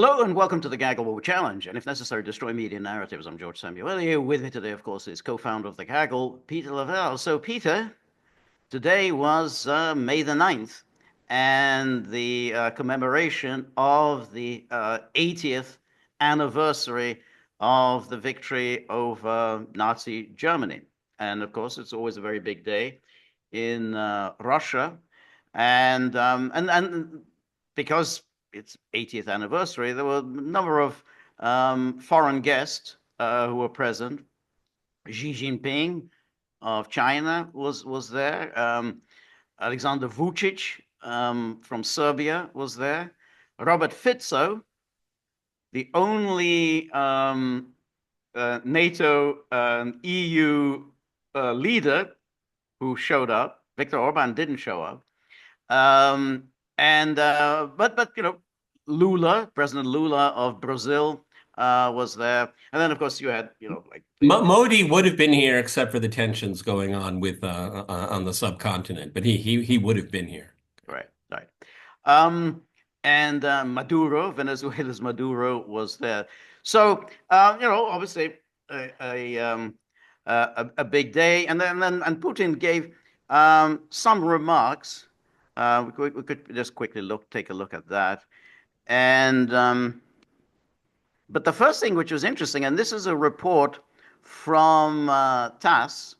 Hello and welcome to the Gaggle War Challenge, and if necessary, destroy media narratives. I'm George Szamuely. With me today, of course, is co-founder of the Gaggle, Peter Lavelle. So, Peter, today was May the 9th, and the commemoration of the 80th anniversary of the victory over Nazi Germany. And of course, it's always a very big day in Russia, and because its 80th anniversary, there were a number of foreign guests who were present. Xi Jinping of China was there. Alexander Vucic from Serbia was there. Robert Fico, the only NATO EU leader who showed up. Viktor Orban didn't show up. But you know, President Lula of Brazil was there, and then of course you had like Modi would have been here except for the tensions going on with on the subcontinent, but he would have been here. right. Um, and Maduro, Venezuela's Maduro was there. So obviously a big day, and then Putin gave some remarks. We could just quickly take a look at that. And but the first thing which was interesting, and this is a report from TASS,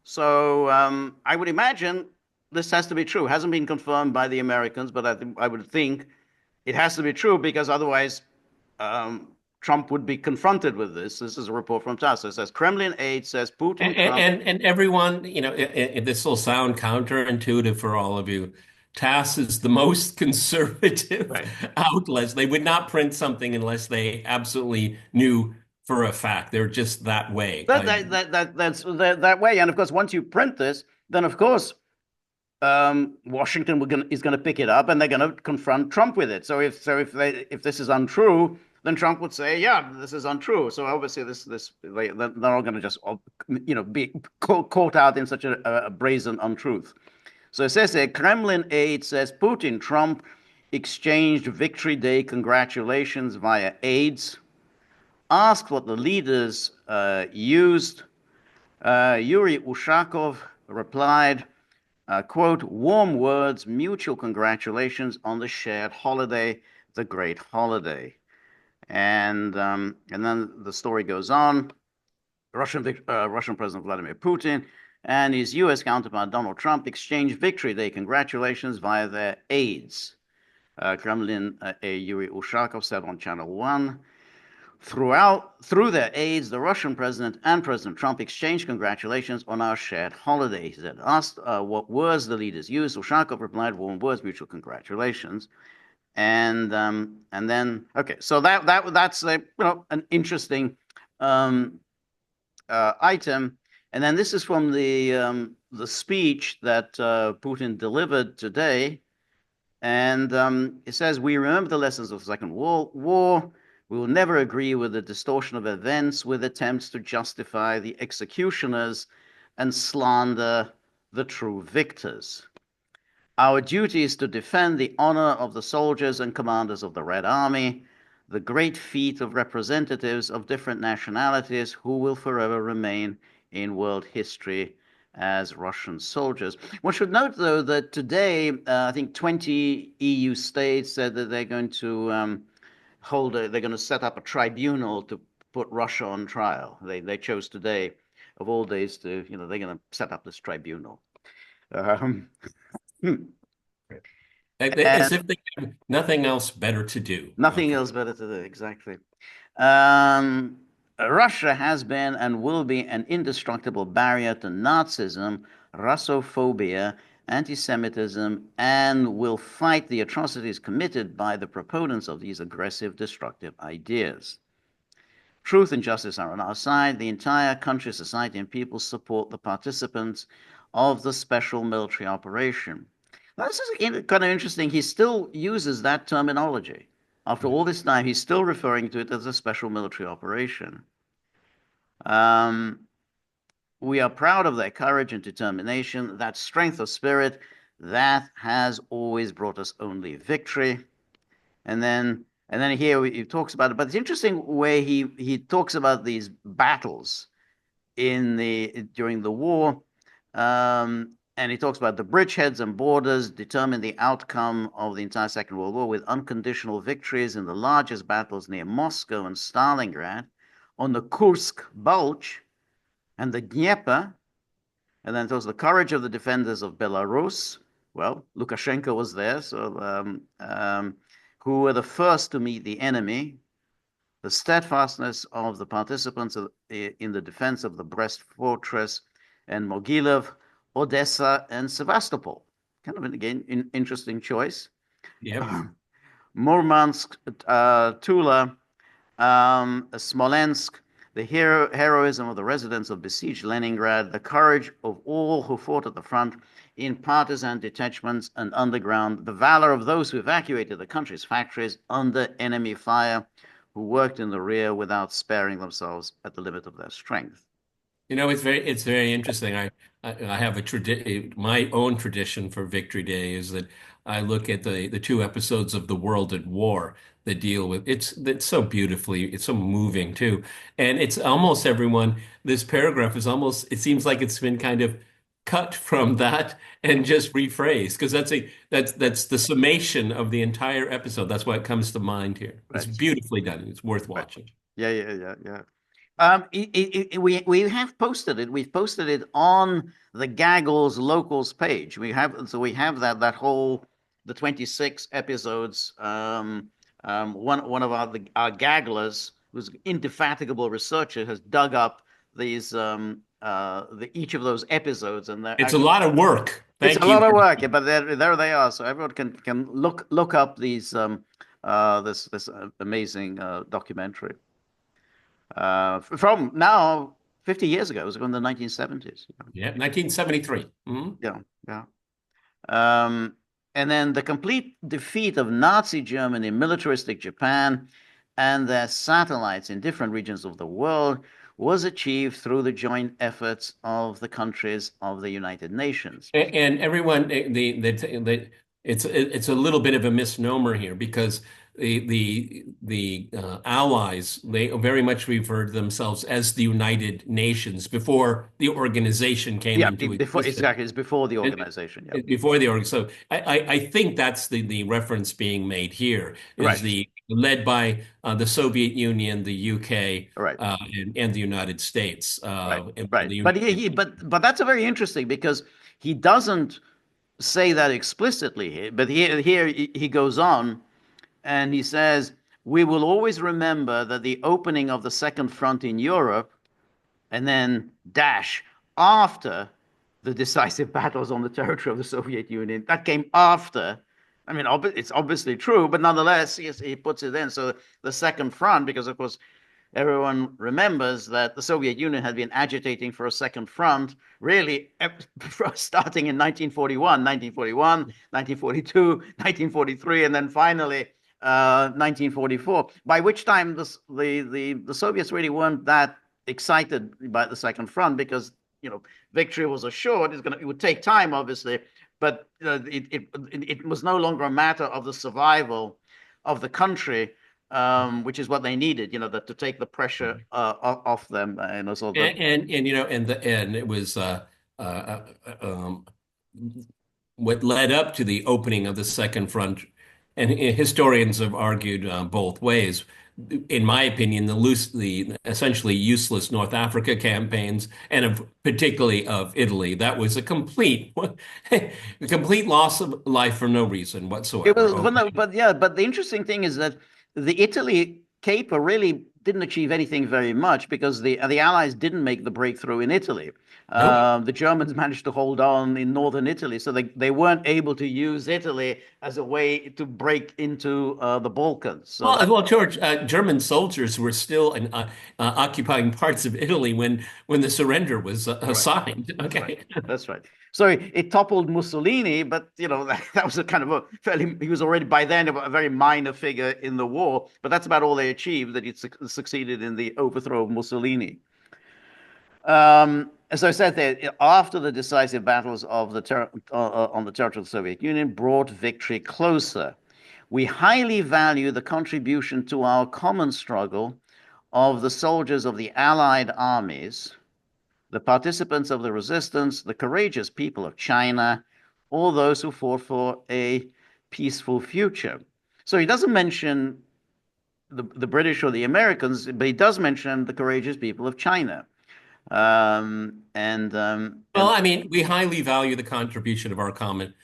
so I would imagine this has to be true. Hasn't been confirmed by the Americans, but I would think it has to be true because otherwise Trump would be confronted with this. This is a report from TASS. It says Kremlin aide says Putin, Trump. And everyone, this will sound counterintuitive for all of you. TASS is the most conservative Right. outlets. They would not print something unless they absolutely knew for a fact. They're just that way. That's that way. And of course, once you print this, then of course Washington is going to pick it up and they're going to confront Trump with it. So if this is untrue, then Trump would say, "Yeah, this is untrue." So obviously, they're not going to just be caught out in such a brazen untruth. So it says there, Kremlin aide says Putin, Trump exchanged Victory Day congratulations via aides. Asked what the leaders used, Yuri Ushakov replied, quote, warm words, mutual congratulations on the shared holiday, the great holiday. And then the story goes on. Russian President Vladimir Putin and his U.S. counterpart Donald Trump exchanged Victory Day congratulations via their aides. Kremlin Yuri Ushakov said on Channel 1. Through their aides, the Russian president and President Trump exchanged congratulations on our shared holiday. He said, asked what words the leaders used. Ushakov replied, warm words, mutual congratulations. And then okay, so that's an interesting item. And then this is from the speech that Putin delivered today, and it says, "We remember the lessons of the Second World War. We will never agree with the distortion of events, with attempts to justify the executioners and slander the true victors. Our duty is to defend the honor of the soldiers and commanders of the Red Army, the great feat of representatives of different nationalities who will forever remain in world history as Russian soldiers." One should note, though, that today, I think 20 EU states said that they're going to they're going to set up a tribunal to put Russia on trial. They chose today, of all days, to, they're going to set up this tribunal. As if they have nothing else better to do. Nothing else better to do, exactly. Russia has been and will be an indestructible barrier to Nazism, Russophobia, anti-Semitism, and will fight the atrocities committed by the proponents of these aggressive, destructive ideas. Truth and justice are on our side. The entire country, society, and people support the participants of the special military operation. Now, this is kind of interesting. He still uses that terminology. After all this time, he's still referring to it as a special military operation. We are proud of their courage and determination, that strength of spirit that has always brought us only victory. And then And then here he talks about it, but it's interesting where he talks about these battles in the during the war, and he talks about the bridgeheads and borders determined the outcome of the entire Second World War with unconditional victories in the largest battles near Moscow and Stalingrad, on the Kursk Bulge and the Dnieper, and then it was the courage of the defenders of Belarus. Well, Lukashenko was there, so who were the first to meet the enemy, the steadfastness of the participants in the defense of the Brest fortress and Mogilov, Odessa, and Sevastopol. Kind of, again, interesting choice. Yep. Murmansk, Tula, Smolensk, the heroism of the residents of besieged Leningrad, the courage of all who fought at the front in partisan detachments and underground, the valor of those who evacuated the country's factories under enemy fire, who worked in the rear without sparing themselves at the limit of their strength. It's very interesting. I have my own tradition for Victory Day is that I look at the two episodes of The World at War that deal with it's so beautifully, it's so moving too. And it's almost everyone, this paragraph is almost, it seems like it's been kind of cut from that and just rephrased because that's the summation of the entire episode. That's why it comes to mind here. It's Right. beautifully done. It's worth Right. watching. Yeah. We have posted it. We've posted it on the Gaggles Locals page. We have that whole the 26 episodes. One of our Gagglers, who's an indefatigable researcher, has dug up these each of those episodes, and they're It's a actually lot of work. it's a Thank you lot of for work, but there they are. So everyone can look up these this amazing documentary from now 50 years ago. It was in the 1970s. Yeah, 1973. Yeah, yeah. Um, and then the complete defeat of Nazi Germany, militaristic Japan, and their satellites in different regions of the world was achieved through the joint efforts of the countries of the United Nations. And everyone, it's a little bit of a misnomer here because the Allies they very much referred to themselves as the United Nations before the organization came Yeah, into before existence. exactly, it's before the And- organization. Yeah, Before the org, so I think that's the reference being made here is right, the led by the Soviet Union, the UK, right. and the United States. Right, And right. the But that's a very interesting because he doesn't say that explicitly here, but here he goes on and he says, "We will always remember that the opening of the second front in Europe and then dash after the decisive battles on the territory of the Soviet Union. That came after. I mean, it's obviously true, but nonetheless, he puts it in. So the second front, because of course everyone remembers that the Soviet Union had been agitating for a second front, really starting in 1941, 1942, 1943, and then finally 1944. By which time the Soviets really weren't that excited by the second front because victory was assured. It would take time, obviously, but it was no longer a matter of the survival of the country, which is what they needed, to take the pressure off them, so that. and it was uh, um, what led up to the opening of the Second Front, and historians have argued both ways. In my opinion, the essentially useless North Africa campaigns, and particularly of Italy, that was a a complete loss of life for no reason It whatsoever. was, but no, but yeah, but the interesting thing is that the Italy caper really didn't achieve anything very much because the Allies didn't make the breakthrough in Italy. Nope. The Germans managed to hold on in northern Italy, so they weren't able to use Italy as a way to break into the Balkans. So that. Well, George, German soldiers were still occupying parts of Italy when the surrender was Right. signed. That's right. Okay. That's right. So it toppled Mussolini, but that was a kind of a fairly. He was already by then a very minor figure in the war, but that's about all they achieved. That it succeeded in the overthrow of Mussolini. As I said there, after the decisive battles of on the territory of the Soviet Union, brought victory closer. We highly value the contribution to our common struggle of the soldiers of the Allied armies, the participants of the resistance, the courageous people of China, all those who fought for a peaceful future. So he doesn't mention the British or the Americans, but he does mention the courageous people of China. Well, I mean, we highly value the contribution of our common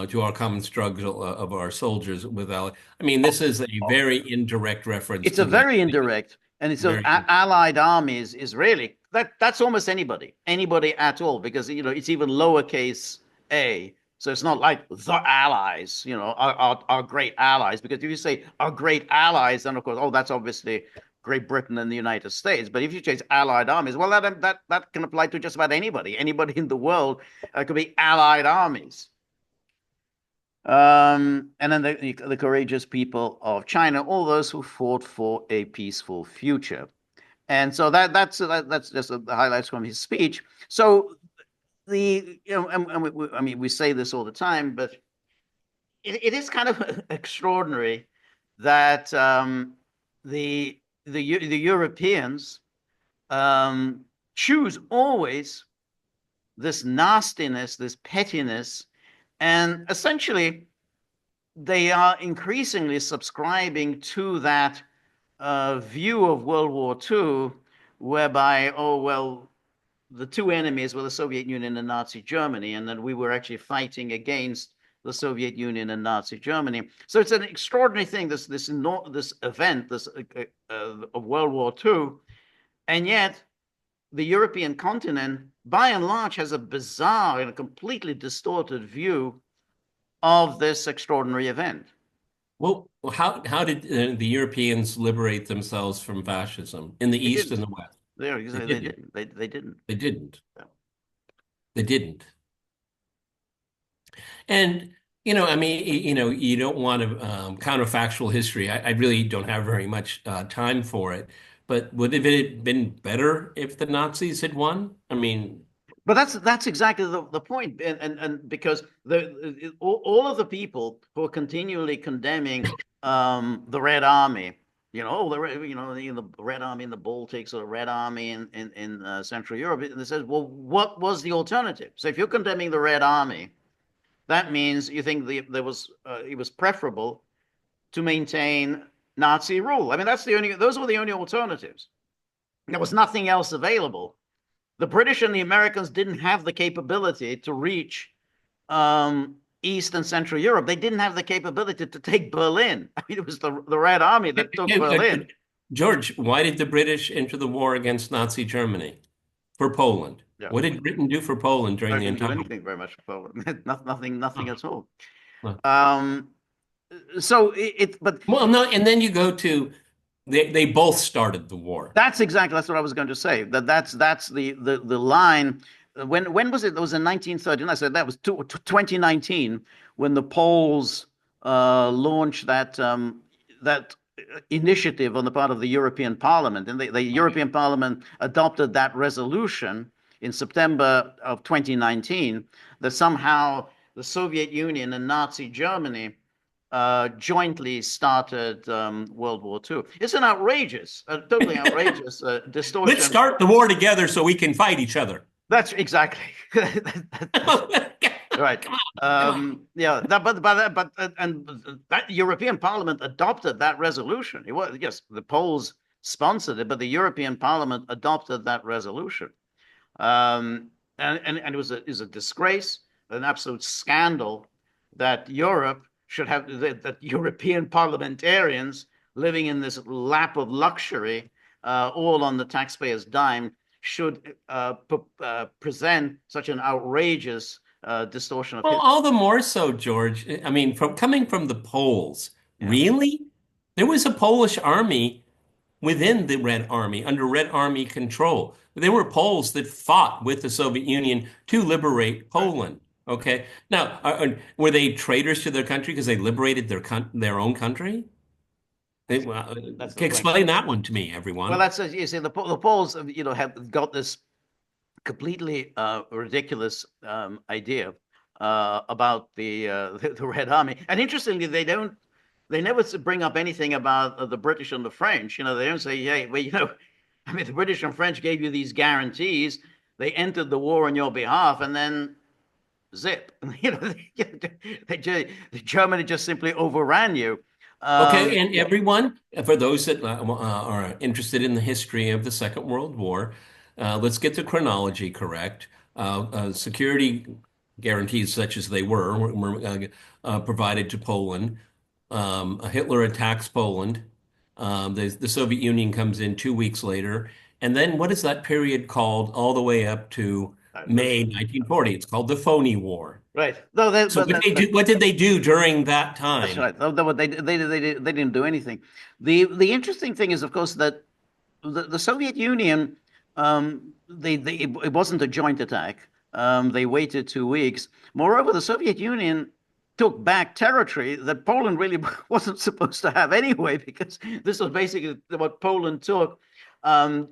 to our common struggle of our soldiers without. I mean, this is a very indirect reference It's a to the very indirect, and it's very. allied armies is really that's almost anybody at all, because it's even lowercase a. So it's not like the allies, our great allies, because if you say our great allies, then of course, oh, that's obviously Great Britain and the United States. But if you change allied armies, well, that can apply to just about anybody in the world. Could be allied armies. And then the courageous people of China, all those who fought for a peaceful future. And so that's just the highlights from his speech. So I mean, we say this all the time, but it is kind of extraordinary that the Europeans choose always this nastiness, this pettiness, and essentially they are increasingly subscribing to that view of World War II, whereby, oh, well, the two enemies were the Soviet Union and Nazi Germany, and then we were actually fighting against the Soviet Union and Nazi Germany. So it's an extraordinary thing, this event, of World War II, and yet the European continent, by and large, has a bizarre and a completely distorted view of this extraordinary event. Well, how did the Europeans liberate themselves from fascism in the They East and didn't. the West? They They didn't. didn't. They didn't. They didn't. Yeah. They didn't. And I mean, you don't want to counterfactual history. I really don't have very much time for it. But would it have been better if the Nazis had won? I mean, But that's exactly the point, and because all of the people who are continually condemning the Red Army, the Red Army in the Baltics or the Red Army in Central Europe, and it says, well, what was the alternative? So if you're condemning the Red Army, that means you think it was preferable to maintain Nazi rule. I mean, those were the only alternatives. There was nothing else available. The British and the Americans didn't have the capability to reach East and Central Europe. They didn't have the capability to take Berlin. I mean, it was the Red Army that took Berlin. George, why did the British enter the war against Nazi Germany? For Poland. Yeah. What did Britain do for Poland during They the didn't do entire? anything very much for Poland. Nothing Oh, at all. oh. So but Well, no, and then you go to they both started the war. that's what I was going to say. That's the line. When was it? It was in 1939. So that was 2019 when the Poles launched that initiative on the part of the European Parliament, and the European Parliament adopted that resolution in September of 2019 that somehow the Soviet Union and Nazi Germany jointly started World War II. It's an outrageous, totally outrageous Let's distortion. start the war together so we can fight each other. That's exactly right. Come on. Yeah, and that European Parliament adopted that resolution. It was, yes, the Poles sponsored it, but the European Parliament adopted that resolution. And it was a disgrace, an absolute scandal that Europe should have that European parliamentarians living in this lap of luxury, all on the taxpayers' dime, should present such an outrageous distortion of Well, history. all the more so, George. I mean, from coming from the Poles, Yeah, really? There was a Polish army within the Red Army, under Red Army control. There were Poles that fought with the Soviet Union to liberate right. Poland. Okay. Now, were they traitors to their country because they liberated their own country? That's the point. Explain that one to me, Well, everyone. that's you see the Poles, have got this completely ridiculous idea about the Red Army, and interestingly, they don't they never bring up anything about the British and the French. You know, they don't say, hey, well, you know, I mean, the British and French gave you these guarantees. They entered the war on your behalf, and then zip. You know, the Germany just simply overran you. Okay, and Yeah, everyone, for those that are interested in the history of the Second World War, let's get the chronology correct. Security guarantees, such as they were provided to Poland. Hitler attacks Poland. The Soviet Union comes in 2 weeks later. And then what is that period called all the way up to May 1940? It's called the Phony War. right. No, So what did they do during that that's time? right. They didn't do anything. The interesting thing is, of course, that the Soviet Union, it wasn't a joint attack. They waited 2 weeks. Moreover, the Soviet Union took back territory that Poland really wasn't supposed to have anyway, because this was basically what Poland took um,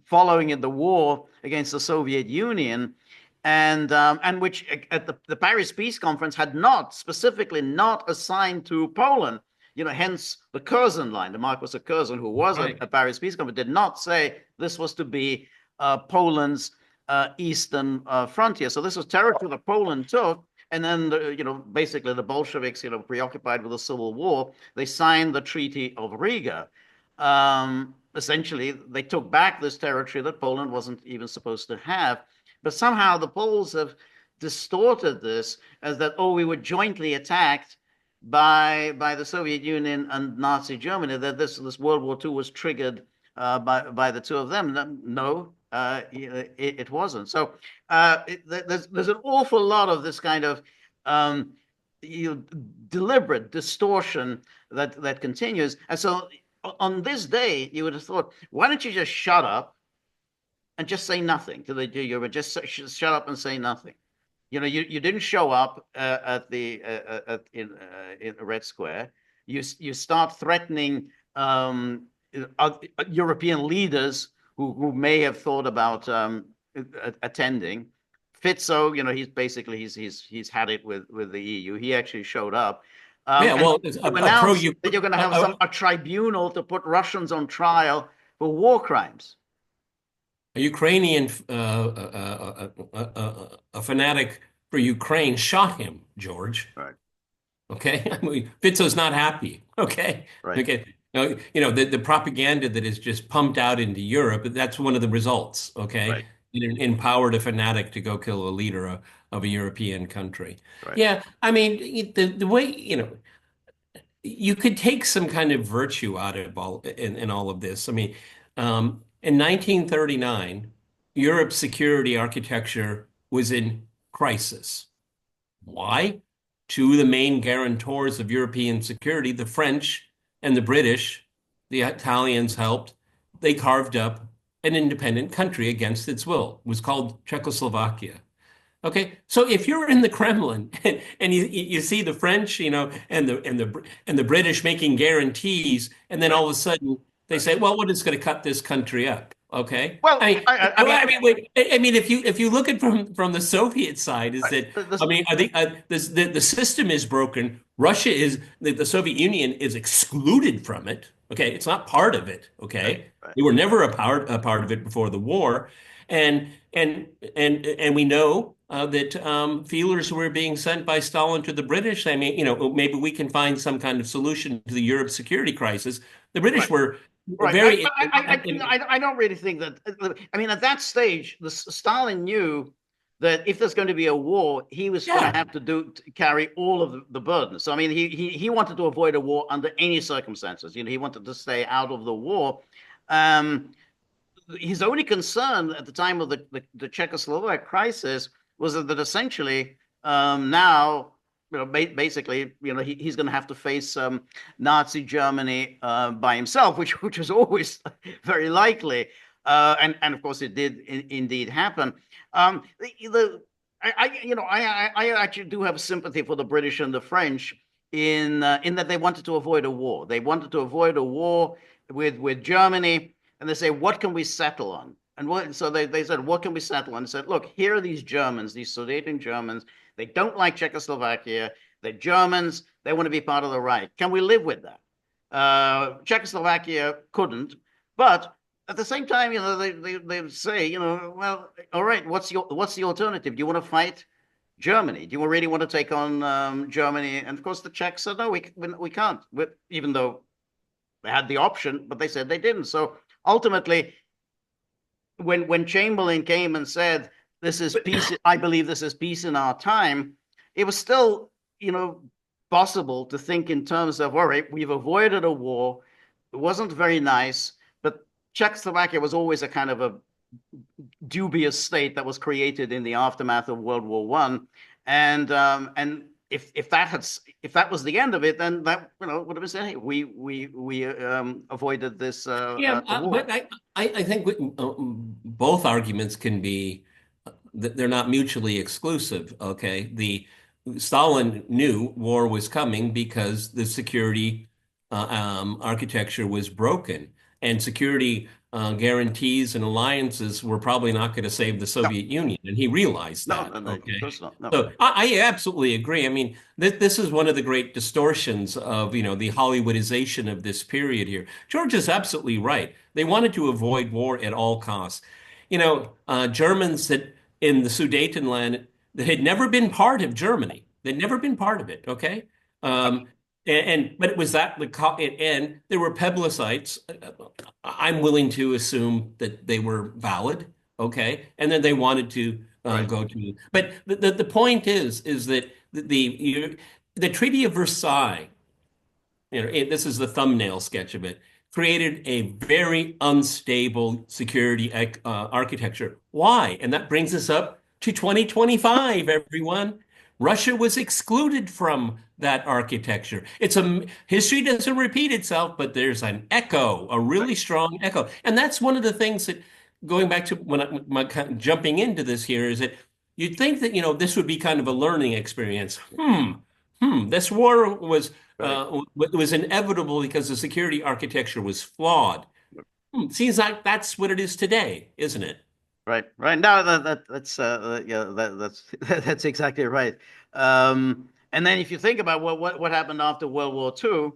following in the war against the Soviet Union, and which at the Paris Peace Conference had not specifically not assigned to Poland. You know, hence the Curzon line. The Marquis of Curzon, who was Right. at Paris Peace Conference, did not say this was to be Poland's eastern frontier. So this was territory that Poland took. And then, you know, basically the Bolsheviks, you know, preoccupied with the Civil War, they signed the Treaty of Riga. Essentially, they took back this territory that Poland wasn't even supposed to have. But somehow the Poles have distorted this as that, oh, we were jointly attacked by the Soviet Union and Nazi Germany, that this World War II was triggered by the two of them. No, it wasn't. So there's an awful lot of this kind of um, deliberate distortion that continues. And so on this day, you would have thought, why don't you just shut up and just say nothing to the Europe? Just shut up and say nothing. You know, you didn't show up in Red Square. You start threatening European leaders who may have thought about attending. Fitzo, you know, he's had it with the EU. He actually showed up, Yeah, and well, you a pro announce you that you're going to have a tribunal to put Russians on trial for war crimes. a Ukrainian a fanatic for Ukraine shot him, George. Right, Okay, I mean, Fitzo's not happy. Okay, right, okay. You know the propaganda that is just pumped out into Europe. That's one of the results. Okay, right, it empowered a fanatic to go kill a leader of a European country. right, Yeah, I mean the way you could take some kind of virtue out of in all of this. I mean, in 1939, Europe's security architecture was in crisis. Why? Two of the main guarantors of European security, the French and the British, the Italians helped, they carved up an independent country against its will. It was called Czechoslovakia. Okay, so if you're in the Kremlin and you see the French, and the British making guarantees, and then right, all of a sudden they right. say, "Well, we're just going to cut this country up." Okay, Well, I well, mean, wait, I mean, if you look at from the Soviet side, is that this, I mean, I think the system is broken. Russia is the Soviet Union is excluded from it. Okay, it's not part of it. right, Okay, right, they were never a part of it before the war, and and we know that feelers were being sent by Stalin to the British. I mean, maybe we can find some kind of solution to the Europe security crisis. The British right. were Right. very, I don't really think that. I mean, at that stage, Stalin knew that if there's going to be a war, he was going to yeah, have to carry all of the burden. So I mean, he wanted to avoid a war under any circumstances. You know, he wanted to stay out of the war. Um, his only concern at the time of the Czechoslovak crisis was that essentially now, you know, basically, you know, he's going to have to face Nazi Germany by himself, which was always very likely, and of course it did indeed happen. I actually do have sympathy for the British and the French in that they wanted to avoid a war. They wanted to avoid a war with Germany, and they say, what can we settle on? So they said, what can we settle on? And said, look, here are these Germans, these Sudeten Germans. They don't like Czechoslovakia. They're Germans. They want to be part of the Reich. Can we live with that? Czechoslovakia couldn't, but at the same time, they say, well, all right, what's the alternative? Do you want to fight Germany? Do you really want to take on Germany? And of course, the Czechs said, no, we can't, even though they had the option, but they said they didn't. So ultimately, when Chamberlain came and said, this is peace, I believe this is peace in our time, it was still, possible to think in terms of, all right, we've avoided a war. It wasn't very nice, but Czechoslovakia was always a kind of a dubious state that was created in the aftermath of World War One, and if that was the end of it, then that would have been said, hey, we avoided this Yeah, war. but I think both arguments can be, they're not mutually exclusive. Okay, Stalin knew war was coming because the security architecture was broken, and security guarantees and alliances were probably not going to save the Soviet Union, and he realized that. No, Okay, of course not. No. so I absolutely agree. I mean, this is one of the great distortions of the Hollywoodization of this period here. George is absolutely right. They wanted to avoid war at all costs. Germans that in the Sudetenland that had never been part of Germany. They'd never been part of it. Okay. But it was and there were plebiscites. I'm willing to assume that they were valid. Okay. And then they wanted to Right. go to, but the point is that the Treaty of Versailles, this is the thumbnail sketch of it, created a very unstable security architecture. Why? And that brings us up to 2025, everyone. Russia was excluded from that architecture. History doesn't repeat itself, but there's an echo, a really strong echo. And that's one of the things that, going back to jumping into this here, is that you'd think that, this would be kind of a learning experience. This war was inevitable because the security architecture was flawed. Seems like that's what it is today, isn't it? Right. No, that's exactly right. And then if you think about what happened after World War II,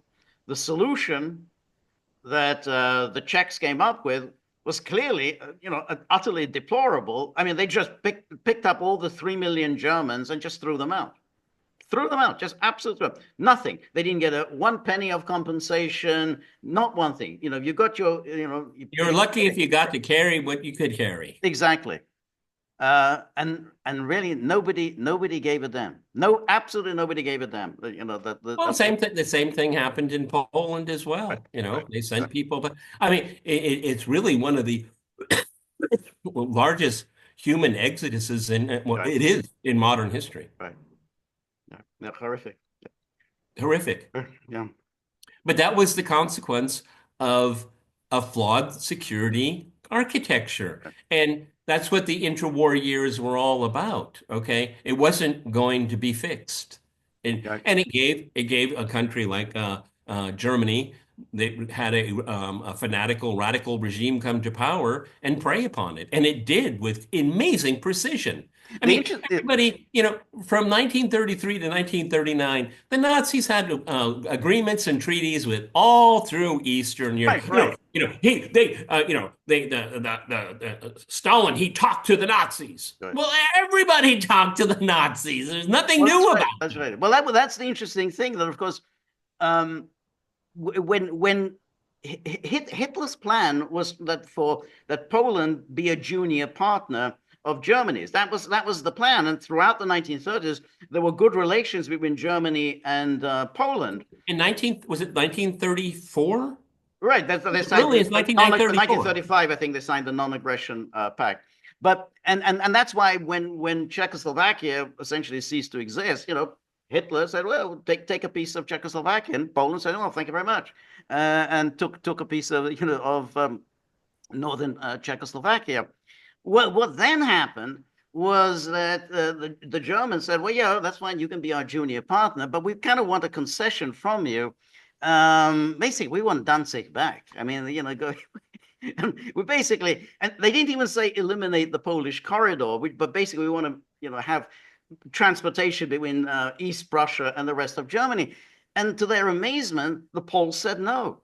the solution that the Czechs came up with was clearly, utterly deplorable. I mean, they just picked up all the 3 million Germans and just threw them out. Just absolutely nothing. They didn't get one penny of compensation, not one thing. You got your, You're lucky if you got to carry what you could carry. Exactly. And really nobody gave a damn. No, absolutely nobody gave a damn. Well, the same thing happened in Poland as well. Right. They sent people, but I mean, it's really one of the largest human exoduses it is in modern history. Right. Yeah, horrific. Horrific. Yeah. But that was the consequence of a flawed security architecture. And that's what the interwar years were all about. Okay. It wasn't going to be fixed. And it gave a country like Germany, they had a fanatical, radical regime come to power and prey upon it. And it did with amazing precision. I mean, everybody, from 1933 to 1939, the Nazis had agreements and treaties with all through Eastern Europe. Right. Stalin, he talked to the Nazis. Right. Well, everybody talked to the Nazis. There's nothing new about it. That's right. Well, that's the interesting thing that, of course, when Hitler's plan was that Poland be a junior partner of Germany's. That was the plan. And throughout the 1930s, there were good relations between Germany and Poland. Was it 1934? Right. They signed really, it's 1935, I think they signed the non-aggression pact. But and that's why when Czechoslovakia essentially ceased to exist, Hitler said, well, take a piece of Czechoslovakia. And Poland said, oh, thank you very much. And took a piece of northern Czechoslovakia. Well, what then happened was that the Germans said, well, yeah, that's fine. You can be our junior partner, but we kind of want a concession from you. Basically, we want Danzig back. I mean, go. We basically, and they didn't even say eliminate the Polish corridor, but basically we want to, have transportation between East Prussia and the rest of Germany. And to their amazement, the Poles said no.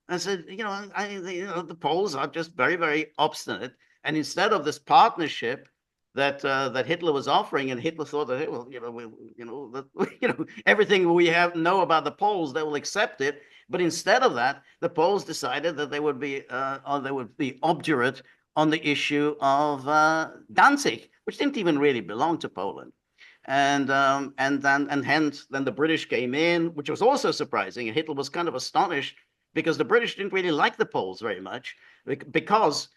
I said, the Poles are just very, very obstinate. And instead of this partnership that Hitler was offering, and Hitler thought that, hey, well, everything we know about the Poles, they will accept it. But instead of that, the Poles decided that they would be obdurate on the issue of Danzig, which didn't even really belong to Poland. And hence then the British came in, which was also surprising. And Hitler was kind of astonished because the British didn't really like the Poles very much because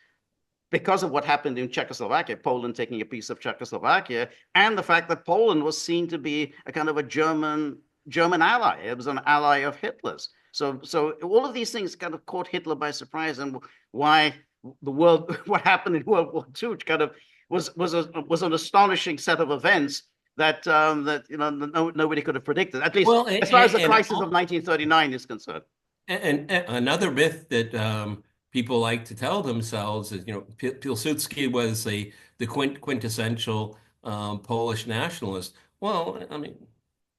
of what happened in Czechoslovakia, Poland taking a piece of Czechoslovakia, and the fact that Poland was seen to be a kind of a German ally. It was an ally of Hitler's. So all of these things kind of caught Hitler by surprise, and why what happened in World War II kind of was an astonishing set of events that nobody could have predicted, at least Well, as far as the crisis of 1939 is concerned. And another myth that people like to tell themselves is, Pilsudski was the quintessential Polish nationalist. Well, I mean,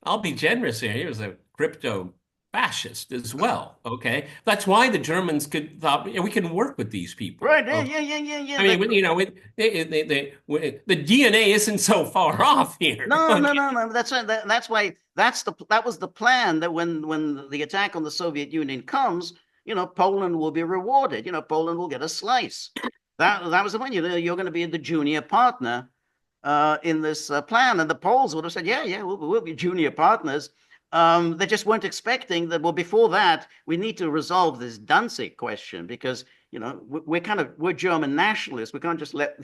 I'll be generous here. He was a crypto fascist as well. Okay, that's why the Germans thought, we can work with these people. Right? Yeah, Okay? yeah. I mean, the DNA isn't so far off here. No, Okay? no. That's right. That's why that was the plan, that when the attack on the Soviet Union comes, Poland will be rewarded. Poland will get a slice. That was the point. You're going to be the junior partner in this plan, and the Poles would have said, yeah, we'll be junior partners. They just weren't expecting that. Well, before that, we need to resolve this Danzig question because we're German nationalists. We can't just let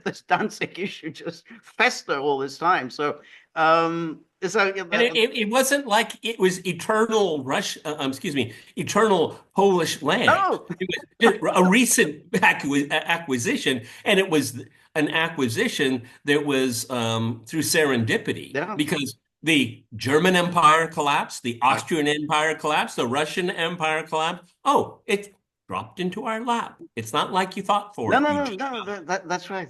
this Danzig issue just fester all this time. So, and it wasn't like it was eternal eternal Polish land. no, It was a recent acquisition, and it was an acquisition that was through serendipity yeah, because the German Empire collapsed, the Austrian Empire collapsed, the Russian Empire collapsed. Oh, it dropped into our lap. It's not like you thought for it. no. That's right.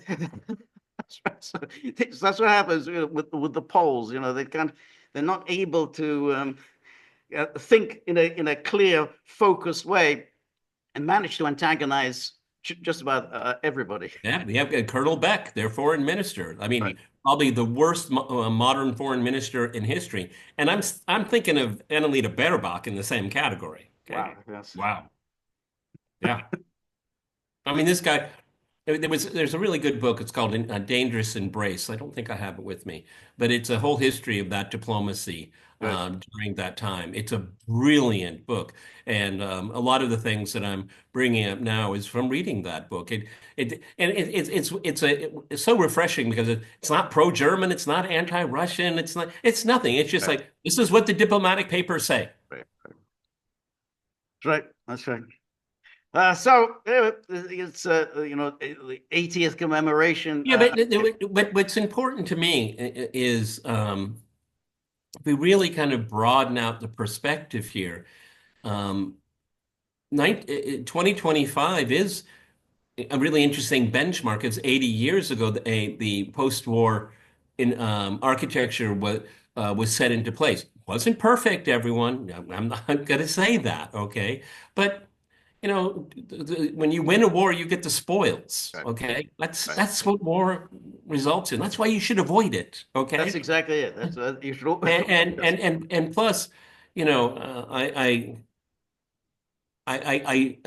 That's right. So that's what happens with the Poles. They're not able to think in a clear, focused way, and manage to antagonize just about everybody. Yeah, we have Colonel Beck, their foreign minister. I mean, Right. probably the worst modern foreign minister in history. And I'm thinking of Annalena Baerbock in the same category. Okay. Wow. Yes. Wow. Yeah. I mean, this guy. There's a really good book. It's called A Dangerous Embrace. I don't think I have it with me, but it's a whole history of that diplomacy Right. during that time. It's a brilliant book, and a lot of the things that I'm bringing up now is from reading that book. It's so refreshing because it's not pro-German, it's not anti-Russian, it's nothing. It's just Right. like this is what the diplomatic papers say. Right. That's right. That's right. So it's the 80th commemoration. Yeah, but what's important to me is we really kind of broaden out the perspective here. 2025 is a really interesting benchmark. It's 80 years ago the post-war in architecture was set into place. Wasn't perfect, everyone. I'm not going to say that, okay? But when you win a war, you get the spoils. Right. Okay, that's Right. that's what war results in. That's why you should avoid it. That's Okay, exactly it. That's you should. and plus, I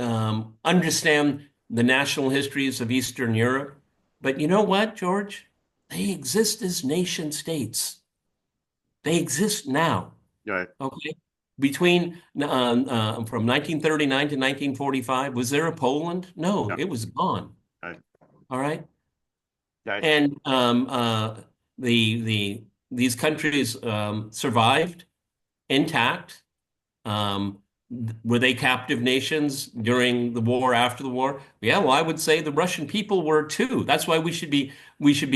understand the national histories of Eastern Europe, but you know what, George? They exist as nation states. They exist now. Right. Okay. Between from 1939 to 1945, was there a Poland? No, No. it was gone. Right. All right. Right. And these countries survived intact. Were they captive nations during the war, after the war? Yeah, well, I would say the Russian people were too. That's why we should be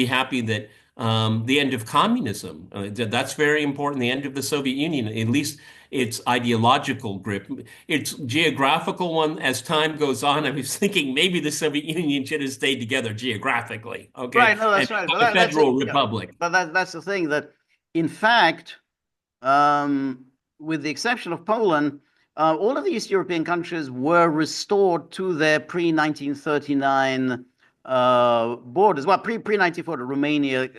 happy that the end of communism. That's very important. The end of the Soviet Union, at least its ideological grip. Its geographical one, as time goes on, I was thinking maybe the Soviet Union should have stayed together geographically, okay, Right. No, and that's right. But become a that's it. federal Yeah. republic. But that's the thing that, in fact, um, with the exception of Poland, all of the East European countries were restored to their pre-1939 borders. Well, pre 1940,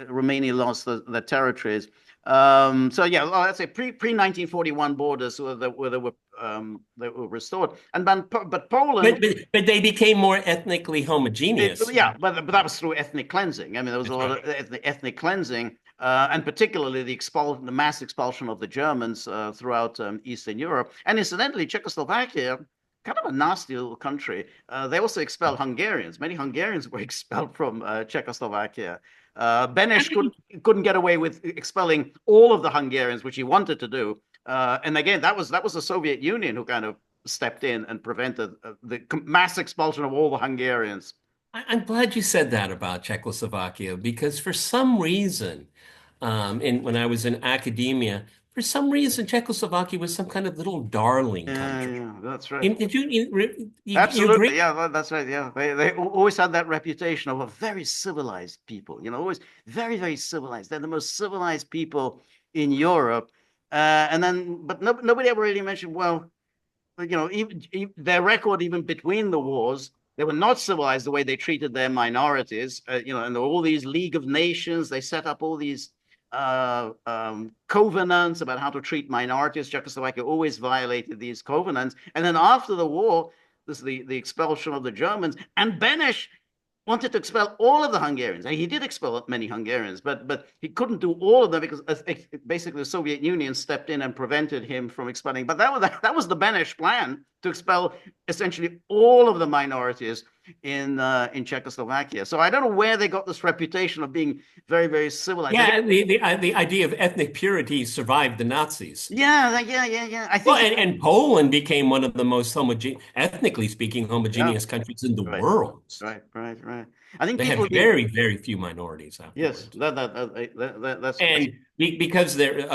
Romania lost the territories. So yeah, well, let's say pre 1941 borders that were restored, and but Poland. But they became more ethnically homogeneous. Yeah, but that was through ethnic cleansing. I mean, there was a That's lot right. of ethnic cleansing, and particularly the mass expulsion of the Germans throughout Eastern Europe. And incidentally, Czechoslovakia, kind of a nasty little country. They also expelled Hungarians. Many Hungarians were expelled from Czechoslovakia. Beneš couldn't get away with expelling all of the Hungarians, which he wanted to do. And again, that was the Soviet Union who kind of stepped in and prevented the mass expulsion of all the Hungarians. I'm glad you said that about Czechoslovakia because for some reason, when I was in academia, for some reason Czechoslovakia was some kind of little darling country. Yeah, that's right. Did you Absolutely, agree? yeah, that's right. Yeah, they always had that reputation of a very civilized people. Always very civilized. They're the most civilized people in Europe. And then, but nobody ever really mentioned. Well, even their record, even between the wars, they were not civilized the way they treated their minorities. And all these League of Nations, they set up all these covenants about how to treat minorities. Czechoslovakia always violated these covenants. And then after the war, this is the expulsion of the Germans, and Beneš wanted to expel all of the Hungarians. And he did expel many Hungarians, but he couldn't do all of them because basically the Soviet Union stepped in and prevented him from expelling. But that was the Beneš plan, to expel essentially all of the minorities in Czechoslovakia. So I don't know where they got this reputation of being very civilized. Yeah, the idea of ethnic purity survived the Nazis. Yeah. I Well, think and Poland became one of the most ethnically speaking, yeah, homogeneous countries in the right, world. right. I think They had people give very few minorities yes, afterwards. that's And because you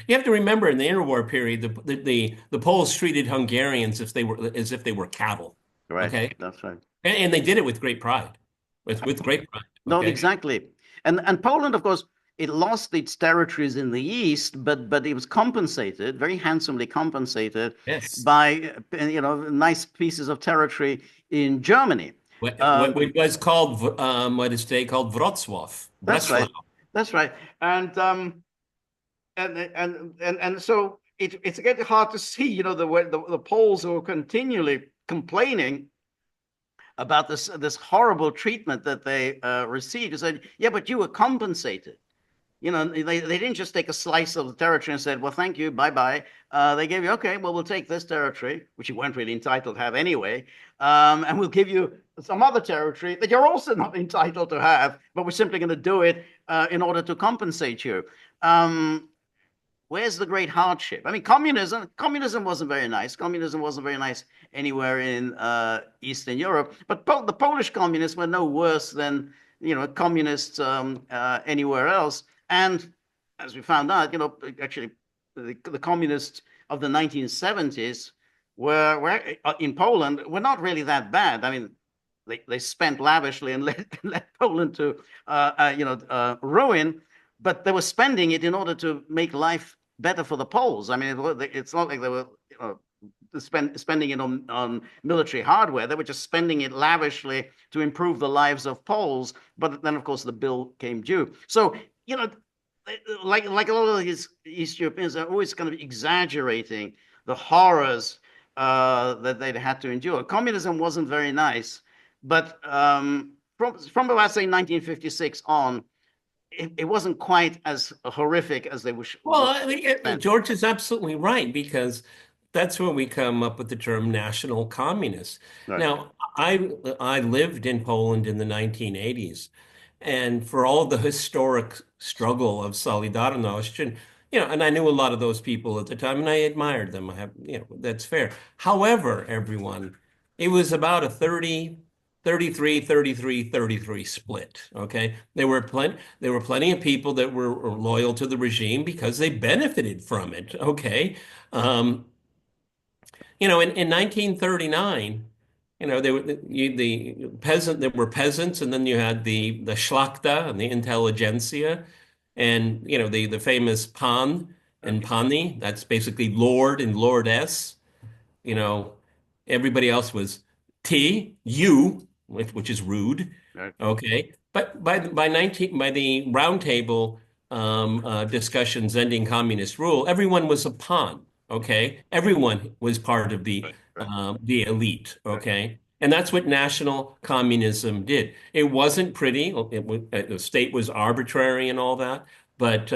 have to remember in the interwar period, the Poles treated Hungarians if they were as if they were cattle. right. Okay, That's right. and they did it with great pride, with great pride. No, Okay, exactly. And Poland, of course, it lost its territories in the east, but it was compensated, very handsomely compensated, yes. by nice pieces of territory in Germany. What was called what is today called Wrocław, That's Breslau. right. That's right. And so it's getting hard to see, the way the Poles who are continually complaining about this horrible treatment that they received. He said, yeah, but you were compensated. They didn't just take a slice of the territory and said, well, thank you, bye-bye. They gave you, okay, well, we'll take this territory, which you weren't really entitled to have anyway, and we'll give you some other territory that you're also not entitled to have, but we're simply going to do it in order to compensate you. Where's the great hardship? I mean, communism wasn't very nice. Communism wasn't very nice anywhere in Eastern Europe, but the Polish communists were no worse than communists anywhere else. And as we found out, actually, the communists of the 1970s were in Poland were not really that bad. I mean, they spent lavishly and let Poland to ruin, but they were spending it in order to make life better for the Poles. I mean, it's not like they were spending it on military hardware. They were just spending it lavishly to improve the lives of Poles. But then, of course, the bill came due. So, like a lot of these East Europeans are always kind of exaggerating the horrors that they'd had to endure. Communism wasn't very nice, but from about, say, 1956 on, it wasn't quite as horrific as they wish. Well, George is absolutely right because that's where we come up with the term national communist. Right. Now, I lived in Poland in the 1980s, and for all the historic struggle of Solidarność, and I knew a lot of those people at the time, and I admired them. That's fair. However, everyone, it was about a 30 33 split. Okay. There were plenty of people that were loyal to the regime because they benefited from it. Okay. Um, in 1939, there were peasants, and then you had the Schlachta and the intelligentsia, and the famous Pan and Pani. That's basically Lord and Lordess. You know, Everybody else was you, which is rude. Right. Okay, but by the round table discussions ending communist rule, everyone was a pawn. Okay, everyone was part of Right. the elite. Right. Okay, and that's what national communism did. It wasn't pretty. The state was arbitrary and all that, but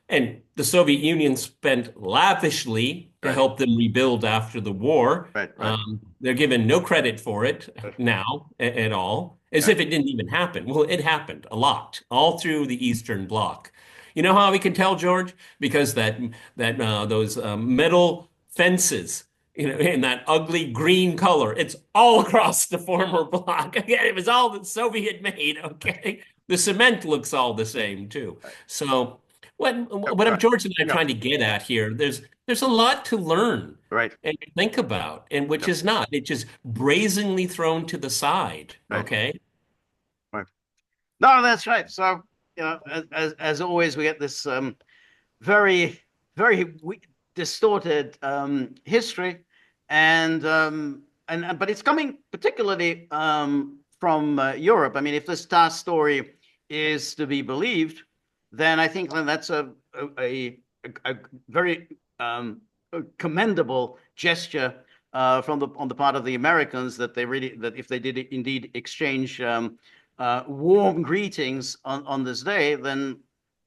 and the Soviet Union spent lavishly to Right. help them rebuild after the war. Right. Right. They're given no credit for it now at all, as Right. if it didn't even happen. Well, it happened a lot, all through the Eastern Bloc. You know how we can tell, George? Because those metal fences, in that ugly green color, it's all across the former bloc. Again, it was all that Soviet made. Okay, the cement looks all the same too. Right. So Yep. what I'm Right. George and I are Yep. trying to get at here, there's a lot to learn Right. and think about, and which Yep. is not. It's just brazenly thrown to the side. Right. Okay. Right. No, that's right. So, as always, we get this very, very distorted history, and but it's coming particularly from Europe. I mean, if this TASS story is to be believed, then I think that's a very commendable gesture on the part of the Americans, that if they did indeed exchange warm greetings on this day, then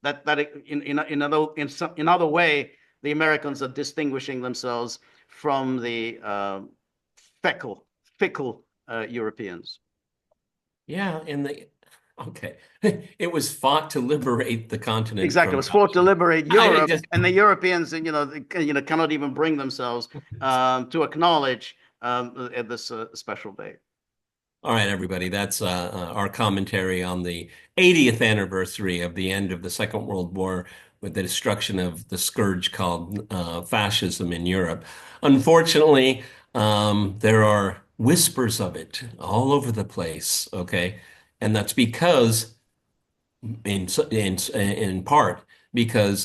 that in other way, the Americans are distinguishing themselves from the fickle Europeans. Yeah, okay. It was fought to liberate the continent Exactly, it from was fought to Russia. liberate I Europe, just and the Europeans, cannot even bring themselves to acknowledge this special day. All right, everybody. That's our commentary on the 80th anniversary of the end of the Second World War with the destruction of the scourge called fascism in Europe. Unfortunately, there are whispers of it all over the place. Okay, and that's because, in part, because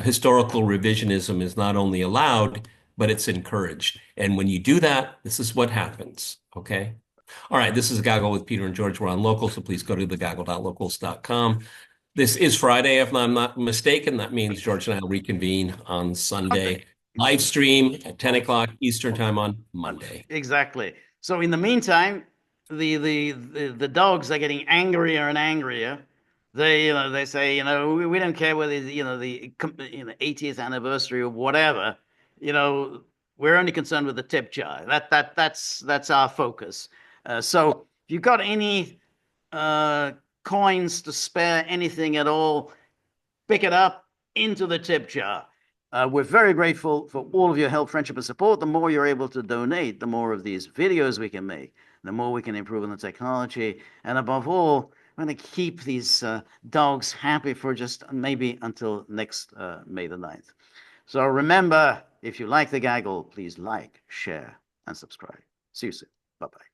historical revisionism is not only allowed, but it's encouraged. And when you do that, this is what happens. Okay. All right, this is Gaggle with Peter and George. We're on local, so please go to thegaggle.locals.com. This is Friday, if I'm not mistaken. That means George and I will reconvene on Okay. Sunday. Live stream at 10 o'clock Eastern time on Monday. Exactly. So in the meantime, the dogs are getting angrier and angrier. They say, we don't care whether the 80th anniversary or whatever. We're only concerned with the tip jar. That's our focus. So if you've got any coins to spare, anything at all, pick it up into the tip jar. We're very grateful for all of your help, friendship, and support. The more you're able to donate, the more of these videos we can make, the more we can improve on the technology. And above all, we're going to keep these dogs happy for just maybe until next May the 9th. So remember, if you like the gaggle, please like, share, and subscribe. See you soon. Bye-bye.